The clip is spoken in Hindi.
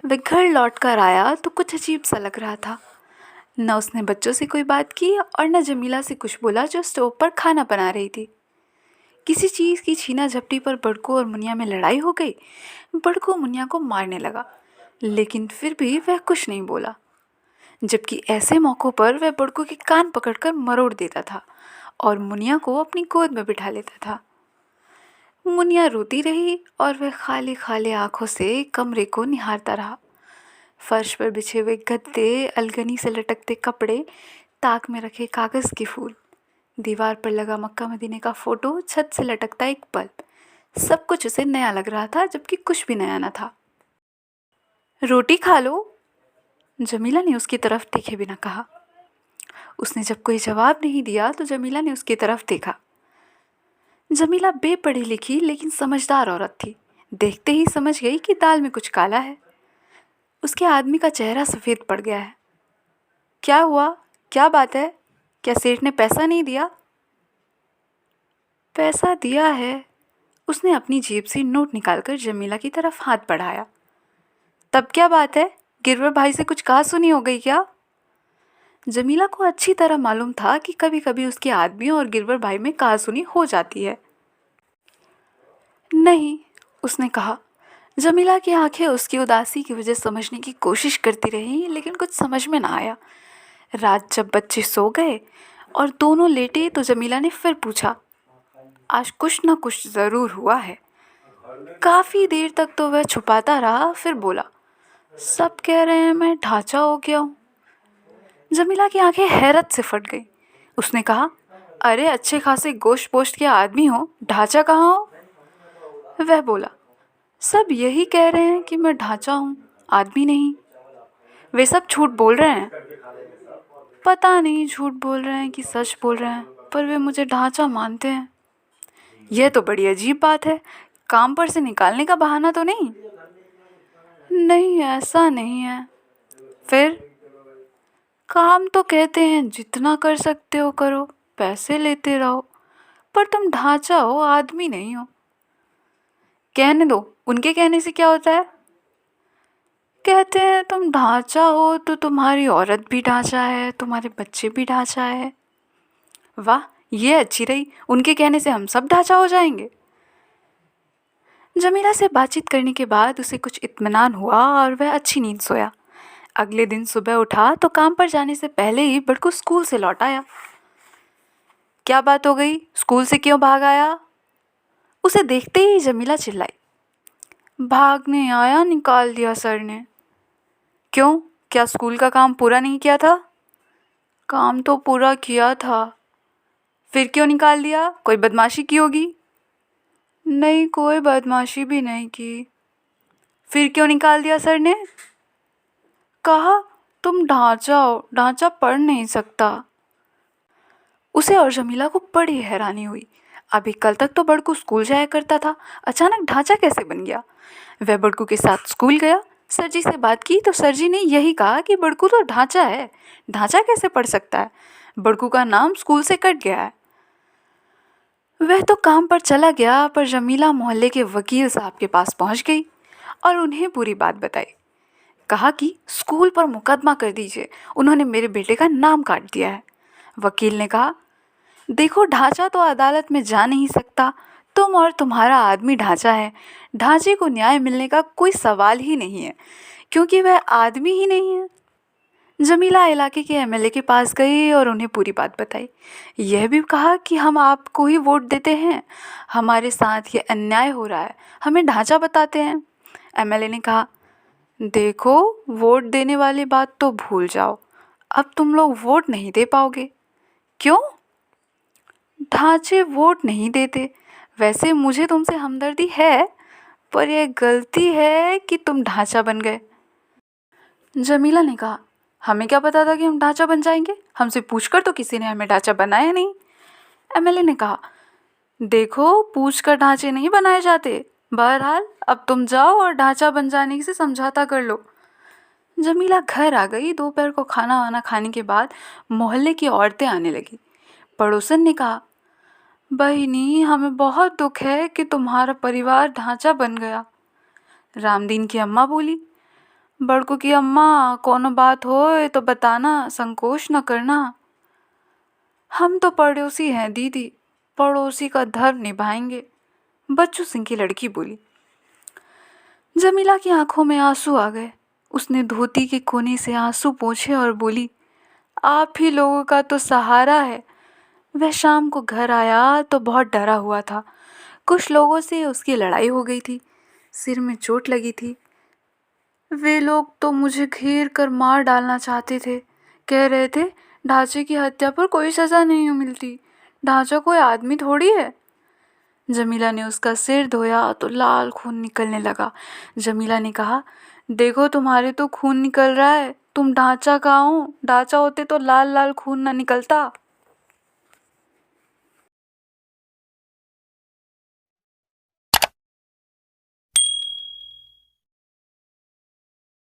वह घर लौट कर आया तो कुछ अजीब सा लग रहा था। न उसने बच्चों से कोई बात की और न जमीला से कुछ बोला जो स्टोव पर खाना बना रही थी। किसी चीज़ की छीना झपटी पर बड़कू और मुनिया में लड़ाई हो गई। बड़कू मुनिया को मारने लगा, लेकिन फिर भी वह कुछ नहीं बोला, जबकि ऐसे मौक़ों पर वह बड़कू के कान पकड़कर मरोड़ देता था और मुनिया को अपनी गोद में बिठा लेता था। मुनिया रोती रही और वह खाली खाली आंखों से कमरे को निहारता रहा। फर्श पर बिछे हुए गद्दे, अलगनी से लटकते कपड़े, ताक में रखे कागज़ के फूल, दीवार पर लगा मक्का मदीने का फ़ोटो, छत से लटकता एक बल्ब, सब कुछ उसे नया लग रहा था, जबकि कुछ भी नया न था। रोटी खा लो, जमीला ने उसकी तरफ देखे बिना कहा। उसने जब कोई जवाब नहीं दिया तो जमीला ने उसकी तरफ देखा। जमीला बेपढ़ी लिखी लेकिन समझदार औरत थी। देखते ही समझ गई कि दाल में कुछ काला है। उसके आदमी का चेहरा सफ़ेद पड़ गया है। क्या हुआ? क्या बात है? क्या सेठ ने पैसा नहीं दिया? पैसा दिया है। उसने अपनी जेब से नोट निकालकर जमीला की तरफ हाथ बढ़ाया। तब क्या बात है? गिरवर भाई से कुछ कहा सुनी हो गई क्या? जमीला को अच्छी तरह मालूम था कि कभी कभी उसके आदमियों और गिरवर भाई में कहा सुनी हो जाती है। नहीं, उसने कहा। जमीला की आंखें उसकी उदासी की वजह समझने की कोशिश करती रहीं, लेकिन कुछ समझ में ना आया। रात जब बच्चे सो गए और दोनों लेटे तो जमीला ने फिर पूछा, आज कुछ ना कुछ ज़रूर हुआ है। काफ़ी देर तक तो वह छुपाता रहा, फिर बोला, सब कह रहे हैं मैं ढांचा हो गया हूँ। जमीला की आंखें हैरत से फट गई। उसने कहा, अरे अच्छे खासे गोश्त पोश्त के आदमी हो, ढांचा कहाँ हो? वह बोला, सब यही कह रहे हैं कि मैं ढांचा हूँ, आदमी नहीं। वे सब झूठ बोल रहे हैं। पता नहीं झूठ बोल रहे हैं कि सच बोल रहे हैं, पर वे मुझे ढांचा मानते हैं। यह तो बड़ी अजीब बात है। काम पर से निकालने का बहाना तो नहीं? नहीं, ऐसा नहीं है। फिर? काम तो कहते हैं जितना कर सकते हो करो, पैसे लेते रहो, पर तुम ढांचा हो, आदमी नहीं हो। कहने दो, उनके कहने से क्या होता है? कहते हैं तुम ढांचा हो तो तुम्हारी औरत भी ढांचा है, तुम्हारे बच्चे भी ढांचा है। वाह, ये अच्छी रही। उनके कहने से हम सब ढांचा हो जाएंगे। जमीला से बातचीत करने के बाद उसे कुछ इत्मीनान हुआ और वह अच्छी नींद सोया। अगले दिन सुबह उठा तो काम पर जाने से पहले ही बड़कू स्कूल से लौट आया। क्या बात हो गई? स्कूल से क्यों भाग आया? उसे देखते ही जमीला चिल्लाई। भागने आया, निकाल दिया सर ने। क्यों? क्या स्कूल का काम पूरा नहीं किया था? काम तो पूरा किया था। फिर क्यों निकाल दिया? कोई बदमाशी की होगी? नहीं, कोई बदमाशी भी नहीं की। फिर क्यों निकाल दिया सर ने? कहा तुम ढांचा हो, ढांचा पढ़ नहीं सकता। उसे और जमीला को बड़ी हैरानी हुई। अभी कल तक तो बड़कू स्कूल जाया करता था, अचानक ढांचा कैसे बन गया? वह बड़कू के साथ स्कूल गया। सर जी से बात की तो सर जी ने यही कहा कि बड़कू तो ढांचा है, ढांचा कैसे पढ़ सकता है? बड़कू का नाम स्कूल से कट गया है। वह तो काम पर चला गया, पर जमीला मोहल्ले के वकील साहब के पास पहुंच गई और उन्हें पूरी बात बताई। कहा कि स्कूल पर मुकदमा कर दीजिए, उन्होंने मेरे बेटे का नाम काट दिया है। वकील ने कहा, देखो ढांचा तो अदालत में जा नहीं सकता, तुम और तुम्हारा आदमी ढांचा है। ढांचे को न्याय मिलने का कोई सवाल ही नहीं है, क्योंकि वह आदमी ही नहीं है। जमीला इलाके के एमएलए के पास गई और उन्हें पूरी बात बताई। यह भी कहा कि हम आपको ही वोट देते हैं, हमारे साथ ये अन्याय हो रहा है, हमें ढांचा बताते हैं। एमएलए ने कहा, देखो वोट देने वाली बात तो भूल जाओ, अब तुम लोग वोट नहीं दे पाओगे। क्यों? ढांचे वोट नहीं देते। वैसे मुझे तुमसे हमदर्दी है, पर यह गलती है कि तुम ढांचा बन गए। जमीला ने कहा, हमें क्या पता था कि हम ढांचा बन जाएंगे? हमसे पूछकर तो किसी ने हमें ढांचा बनाया नहीं। एमएलए ने कहा, देखो पूछकर ढांचे नहीं बनाए जाते। बहरहाल अब तुम जाओ और ढांचा बन जाने से समझौता कर लो। जमीला घर आ गई। दोपहर को खाना वाना खाने के बाद मोहल्ले की औरतें आने लगी। पड़ोसन ने कहा, बहिनी हमें बहुत दुख है कि तुम्हारा परिवार ढांचा बन गया। रामदीन की अम्मा बोली, बड़कू की अम्मा, कोनो बात होए तो बताना, संकोच न करना। हम तो पड़ोसी हैं दीदी, पड़ोसी का धर्म निभाएंगे, बच्चू सिंह की लड़की बोली। जमीला की आंखों में आंसू आ गए। उसने धोती के कोने से आंसू पोंछे और बोली, आप ही लोगों का तो सहारा है। वह शाम को घर आया तो बहुत डरा हुआ था। कुछ लोगों से उसकी लड़ाई हो गई थी, सिर में चोट लगी थी। वे लोग तो मुझे घेर कर मार डालना चाहते थे। कह रहे थे ढांचे की हत्या पर कोई सजा नहीं मिलती, ढांचा कोई आदमी थोड़ी है। जमीला ने उसका सिर धोया तो लाल खून निकलने लगा। जमीला ने कहा, देखो तुम्हारे तो खून निकल रहा है, तुम ढांचा कहाँ हो? ढांचा होते तो लाल लाल खून ना निकलता।